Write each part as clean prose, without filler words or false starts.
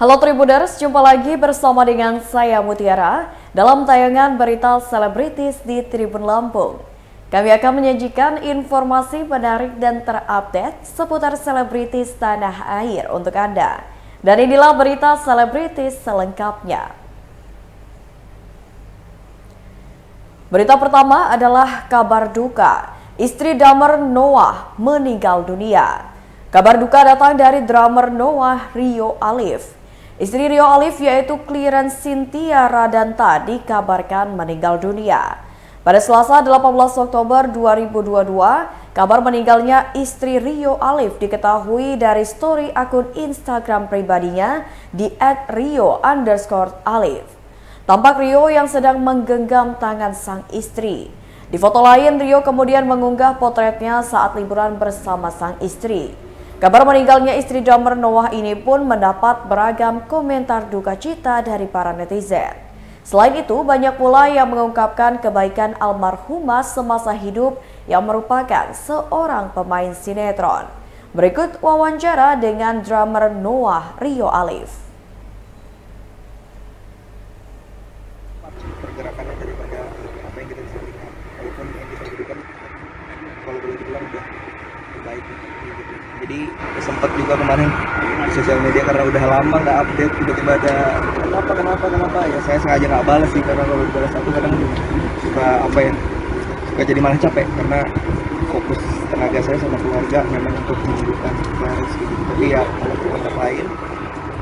Halo Tribuners, jumpa lagi bersama dengan saya Mutiara dalam tayangan berita selebritis di Tribun Lampung. Kami akan menyajikan informasi menarik dan terupdate seputar selebritis tanah air untuk Anda. Dan inilah berita selebritis selengkapnya. Berita pertama adalah kabar duka. Istri drummer Noah meninggal dunia. Kabar duka datang dari drummer Noah, Rio Alif. Istri Rio Alif yaitu Clarence Cynthia Radanta dikabarkan meninggal dunia. Pada Selasa 18 Oktober 2022, kabar meninggalnya istri Rio Alif diketahui dari story akun Instagram pribadinya di @rio_alif. Tampak Rio yang sedang menggenggam tangan sang istri. Di foto lain, Rio kemudian mengunggah potretnya saat liburan bersama sang istri. Kabar meninggalnya istri drummer Noah ini pun mendapat beragam komentar duka cita dari para netizen. Selain itu, banyak pula yang mengungkapkan kebaikan almarhumah semasa hidup yang merupakan seorang pemain sinetron. Berikut wawancara dengan drummer Noah, Rio Alif. Pergerakannya daripada apa yang kita bisa berikan, walaupun yang kita berikan kalau boleh dibilang udah baik gitu. Jadi sempat juga kemarin di sosial media karena udah lama nggak update, tiba-tiba ada kenapa ya saya sengaja nggak balas sih, karena kalau dibalas aku kadang suka suka jadi malah capek karena fokus tenaga saya sama keluarga memang untuk menunjukkan Clarence gitu. Tapi ya kalau tempat lain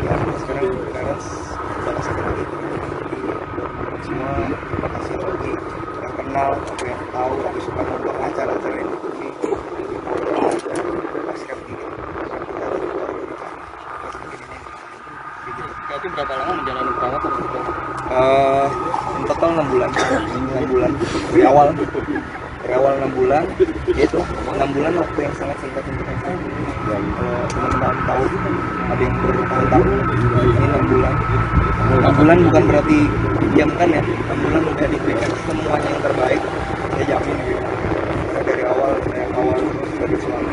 ya sekarang Clarence balas lagi semua. Terima kasih bagi yang kenal, aku yang tahu, aku suka membuat acara-acara ini. Itu berapa lama menjalani perawatan? In total 6 bulan. 6 bulan dari awal 6 bulan, itu 6 bulan waktu yang sangat singkat untuk saya. Kalau teman-teman tahu ada yang bertahun-tahun, ini 6 bulan. 6 bulan bukan berarti didiamkan ya. 6 bulan udah diberikan semuanya yang terbaik. Saya jamin gitu. Dari awal dari selalu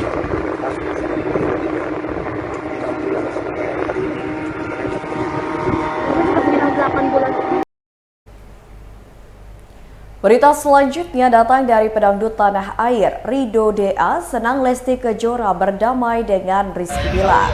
Berita selanjutnya datang dari pedangdut tanah air, Ridho DA senang Lesti Kejora berdamai dengan Rizky Bilar.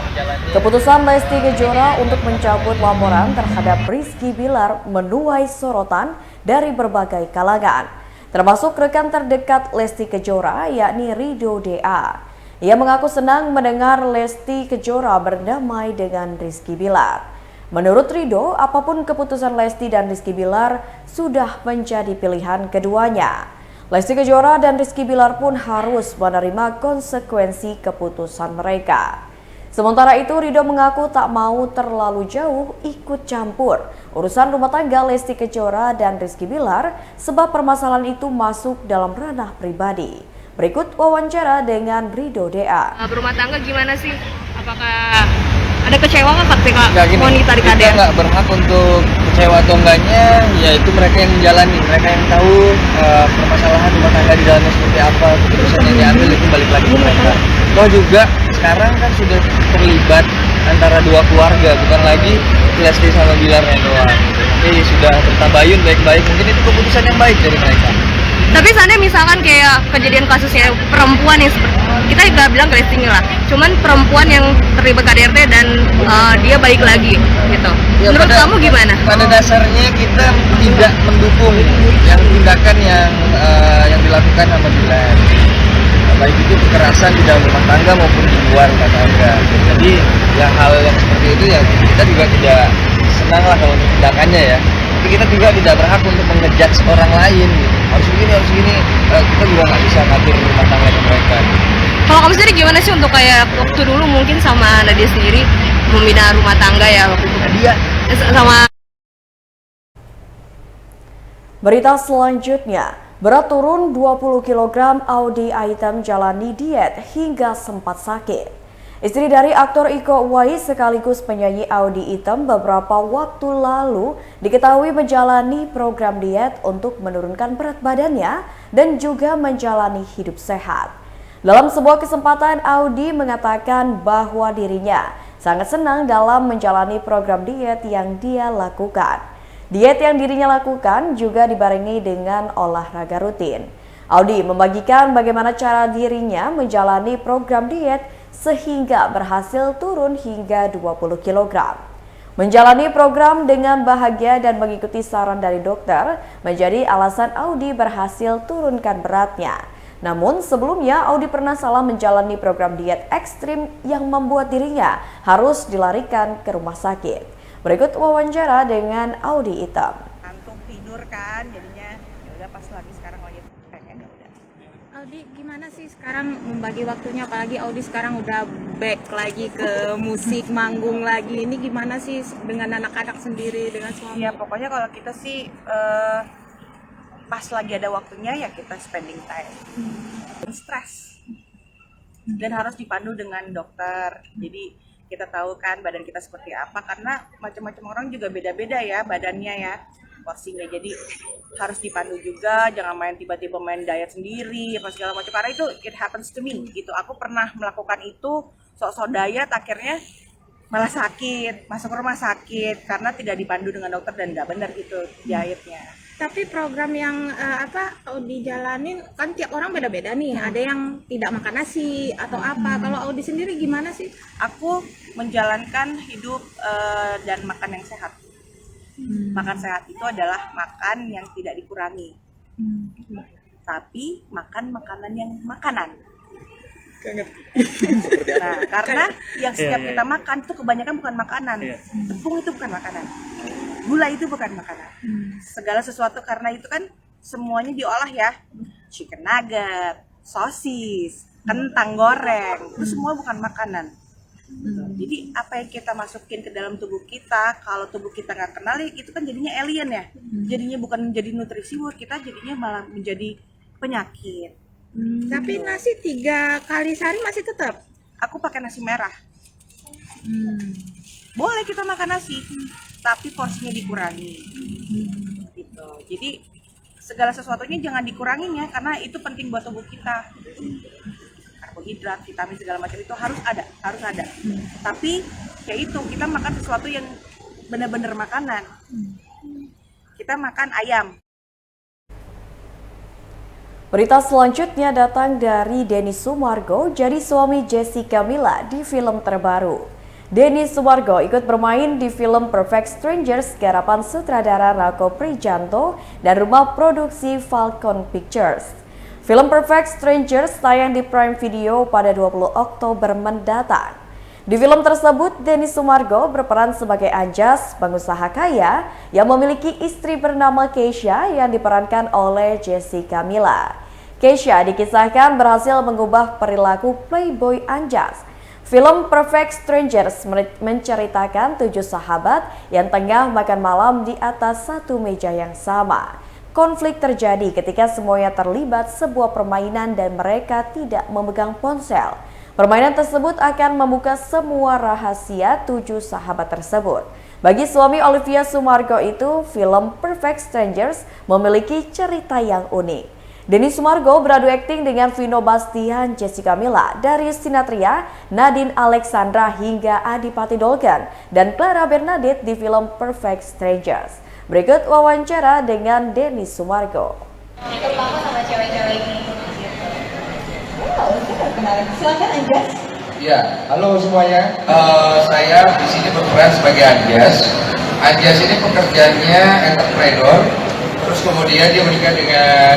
Keputusan Lesti Kejora untuk mencabut laporan terhadap Rizky Bilar menuai sorotan dari berbagai kalangan, termasuk rekan terdekat Lesti Kejora yakni Ridho DA. Ia mengaku senang mendengar Lesti Kejora berdamai dengan Rizky Bilar. Menurut Ridho, apapun keputusan Lesti dan Rizky Bilar sudah menjadi pilihan keduanya. Lesti Kejora dan Rizky Bilar pun harus menerima konsekuensi keputusan mereka. Sementara itu, Ridho mengaku tak mau terlalu jauh ikut campur urusan rumah tangga Lesti Kejora dan Rizky Bilar sebab permasalahan itu masuk dalam ranah pribadi. Berikut wawancara dengan Ridho DA. Berumah tangga gimana sih? Apakah ada kecewa nggak ketika wanita di KDR? Kita nggak berhak untuk kecewa atau enggaknya, yaitu mereka yang menjalani, mereka yang tahu permasalahan rumah tangga di dalamnya seperti apa, keputusan yang diambil itu balik lagi ke mereka. Toh juga sekarang kan sudah terlibat antara dua keluarga, bukan lagi Lesti sama Bilarnya doang. Jadi sudah bertabayun baik-baik, mungkin itu keputusan yang baik dari mereka. Tapi seandainya misalkan kayak kejadian kasusnya perempuan yang kita nggak bilang Lesti lah, cuman perempuan yang terlibat KDRT dan dia balik lagi gitu. Ya, menurut kamu gimana? Pada dasarnya kita tidak mendukung yang tindakan yang dilakukan sama Bilar. Baik itu kekerasan di dalam rumah tangga maupun di luar rumah tangga. Jadi yang hal yang seperti itu ya kita juga tidak senang lah kalau tindakannya ya. Tapi kita juga tidak berhak untuk mengejudge orang lain gitu. Harus begini, kita juga nggak bisa ngatur rumah tangga mereka gitu. Kalau kamu sendiri gimana sih untuk kayak waktu dulu mungkin sama Nadia sendiri membina rumah tangga ya waktu itu? Nadia sama. Berita selanjutnya, berat turun 20 kg, Audi Item jalani diet hingga sempat sakit. Istri dari aktor Iko Uwais sekaligus penyanyi Audy Item beberapa waktu lalu diketahui menjalani program diet untuk menurunkan berat badannya dan juga menjalani hidup sehat. Dalam sebuah kesempatan, Audy mengatakan bahwa dirinya sangat senang dalam menjalani program diet yang dia lakukan. Diet yang dirinya lakukan juga dibarengi dengan olahraga rutin. Audi membagikan bagaimana cara dirinya menjalani program diet sehingga berhasil turun hingga 20 kg. Menjalani program dengan bahagia dan mengikuti saran dari dokter menjadi alasan Audi berhasil turunkan beratnya. Namun sebelumnya Audi pernah salah menjalani program diet ekstrim yang membuat dirinya harus dilarikan ke rumah sakit. Berikut wawancara dengan Audi Item. Ngantuk tidur kan, jadinya ya udah pas lagi sekarang lagi pengen ya udah. Audi gimana sih sekarang membagi waktunya, apalagi Audi sekarang udah back lagi ke musik, manggung lagi. Ini gimana sih dengan anak-anak sendiri, dengan suami? Ya pokoknya kalau kita sih pas lagi ada waktunya ya kita spending time. Stres. Dan harus dipandu dengan dokter. Jadi kita tahu kan badan kita seperti apa, karena macam-macam orang juga beda-beda ya badannya ya. Porsinya, jadi harus dipandu juga, jangan main tiba-tiba main diet sendiri apa segala macam, karena itu it happens to me gitu. Aku pernah melakukan itu, sok-sok diet akhirnya malah sakit, masuk rumah sakit karena tidak dipandu dengan dokter dan nggak benar gitu dietnya. Tapi program yang Audi jalanin kan tiap orang beda-beda nih, ada yang tidak makan nasi atau apa. Kalau Audi sendiri gimana sih? Aku menjalankan hidup dan makan yang sehat. Makan sehat itu adalah makan yang tidak dikurangi, tapi makan makanan yang makanan. Nah, karena yang setiap kita makan itu kebanyakan bukan makanan. Tepung itu bukan makanan, gula itu bukan makanan. Segala sesuatu, karena itu kan semuanya diolah ya, chicken nugget, sosis, kentang goreng, itu semua bukan makanan. Jadi apa yang kita masukin ke dalam tubuh kita, kalau tubuh kita nggak kenal, itu kan jadinya alien ya. Jadinya bukan menjadi nutrisi buat kita, jadinya malah menjadi penyakit. Tapi nasi 3 kali sehari masih tetap? Aku pakai nasi merah. Boleh kita makan nasi, tapi porsinya dikurangi. Gitu. Jadi segala sesuatunya jangan dikurangin ya, karena itu penting buat tubuh kita. Karbohidrat, vitamin segala macam itu harus ada. Tapi ya itu, kita makan sesuatu yang benar-benar makanan. Kita makan ayam. Berita selanjutnya datang dari Denny Sumargo jadi suami Jessica Mila di film terbaru. Denny Sumargo ikut bermain di film Perfect Strangers garapan sutradara Rako Prijanto dan rumah produksi Falcon Pictures. Film Perfect Strangers tayang di Prime Video pada 20 Oktober mendatang. Di film tersebut, Denny Sumargo berperan sebagai Anjas, pengusaha kaya yang memiliki istri bernama Keisha yang diperankan oleh Jessica Mila. Keisha dikisahkan berhasil mengubah perilaku playboy Anjas. Film Perfect Strangers menceritakan 7 sahabat yang tengah makan malam di atas satu meja yang sama. Konflik terjadi ketika semuanya terlibat sebuah permainan dan mereka tidak memegang ponsel. Permainan tersebut akan membuka semua rahasia 7 sahabat tersebut. Bagi suami Olivia Sumargo itu, film Perfect Strangers memiliki cerita yang unik. Denny Sumargo beradu akting dengan Vino Bastian, Jessica Mila, Darius Sinathrya, Nadine Alexandra hingga Adipati Dolken dan Clara Bernadette di film Perfect Strangers. Berikut wawancara dengan Denny Sumargo. Terutama sama cewek-cewek ini. Wow, menarik. Silakan Anjas. Ya, halo semuanya. Saya di sini berperan sebagai Anjas. Anjas ini pekerjaannya entrepreneur. Terus kemudian dia menikah dengan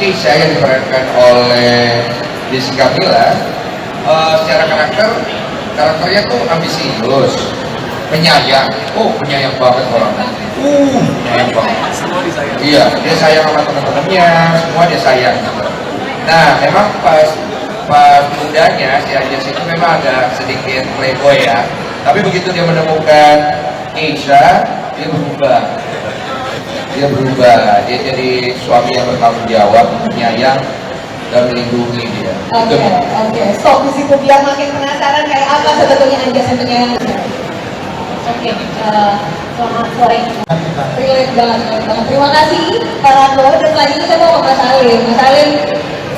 Keisha yang diperankan oleh Jessica Mila. Secara karakternya tuh ambisius, penyayang. Penyayang banget orangnya. Penyayang banget. Iya, dia sayang sama teman-temannya, semua dia sayang. Nah, memang pas mudanya si Anjas itu memang agak sedikit playboy ya. Tapi begitu dia menemukan Keisha, dia berubah. Dia jadi suami yang bertanggung jawab, penyayang dan melindungi dia. Oke. Stop di situ biar makin penasaran kayak apa sebetulnya Anjas yang penyayang. Oke, selamat sore. Relate banget. Terima kasih Pak Rako. Dan selanjutnya saya mau ke Mas Salim. Mas Salim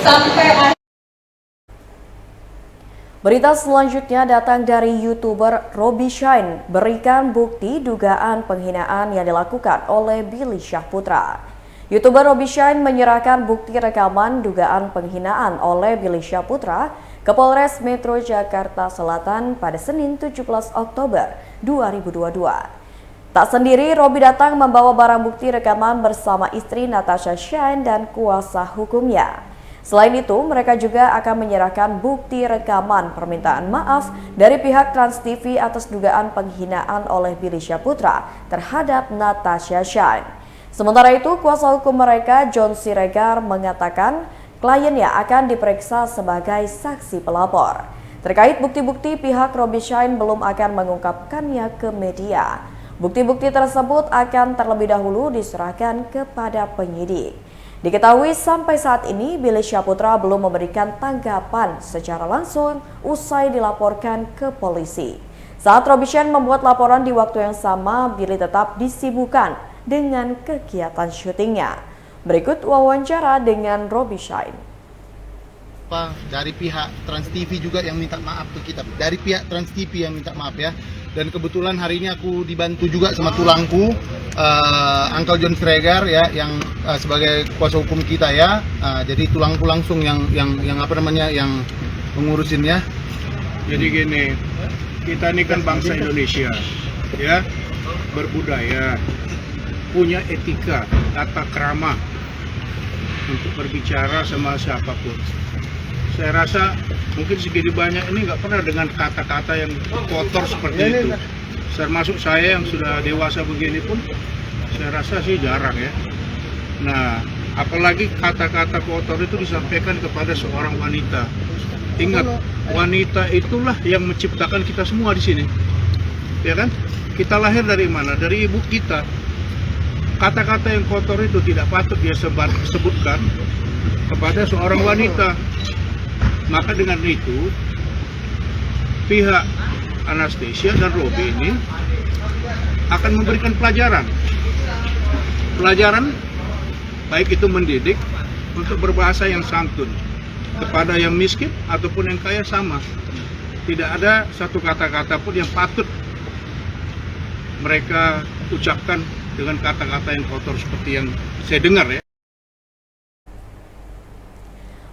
sampai Berita selanjutnya datang dari YouTuber Robi Shine berikan bukti dugaan penghinaan yang dilakukan oleh Billy Syahputra. YouTuber Robi Shine menyerahkan bukti rekaman dugaan penghinaan oleh Billy Syahputra ke Polres Metro Jakarta Selatan pada Senin 17 Oktober 2022. Tak sendiri, Robi datang membawa barang bukti rekaman bersama istri Natasha Shine dan kuasa hukumnya. Selain itu, mereka juga akan menyerahkan bukti rekaman permintaan maaf dari pihak Trans TV atas dugaan penghinaan oleh Billy Syahputra terhadap Natasha Shine. Sementara itu, kuasa hukum mereka, John Siregar, mengatakan kliennya akan diperiksa sebagai saksi pelapor. Terkait bukti-bukti, pihak Robi Shine belum akan mengungkapkannya ke media. Bukti-bukti tersebut akan terlebih dahulu diserahkan kepada penyidik. Diketahui sampai saat ini Billy Syahputra belum memberikan tanggapan secara langsung usai dilaporkan ke polisi. Saat Robi Shine membuat laporan di waktu yang sama, Billy tetap disibukkan dengan kegiatan syutingnya. Berikut wawancara dengan Robi Shine. Dari pihak Trans TV juga yang minta maaf ke kita. Dari pihak Trans TV yang minta maaf ya. Dan kebetulan hari ini aku dibantu juga sama tulangku, Uncle John Siregar ya, yang sebagai kuasa hukum kita ya. Jadi tulangku langsung yang mengurusin ya. Jadi gini, kita ini kan bangsa Indonesia, ya, berbudaya, punya etika, tata krama untuk berbicara sama siapapun. Saya rasa mungkin segini banyak ini nggak pernah dengan kata-kata yang kotor seperti itu. Termasuk saya yang sudah dewasa begini pun, saya rasa sih jarang ya. Nah, apalagi kata-kata kotor itu disampaikan kepada seorang wanita. Ingat, wanita itulah yang menciptakan kita semua di sini, ya kan? Kita lahir dari mana? Dari ibu kita. Kata-kata yang kotor itu tidak patut dia sebutkan kepada seorang wanita. Maka dengan itu, pihak Anastasia dan Robi ini akan memberikan pelajaran. Pelajaran baik itu mendidik untuk berbahasa yang santun kepada yang miskin ataupun yang kaya sama. Tidak ada satu kata-kata pun yang patut mereka ucapkan dengan kata-kata yang kotor seperti yang saya dengar ya.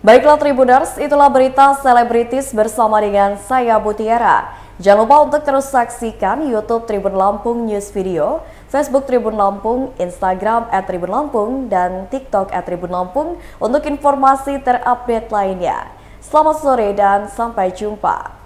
Baiklah Tribuners, itulah berita selebritis bersama dengan saya Butiara. Jangan lupa untuk terus saksikan YouTube Tribun Lampung News Video, Facebook Tribun Lampung, Instagram @Tribun Lampung, dan TikTok @Tribun Lampung untuk informasi terupdate lainnya. Selamat sore dan sampai jumpa.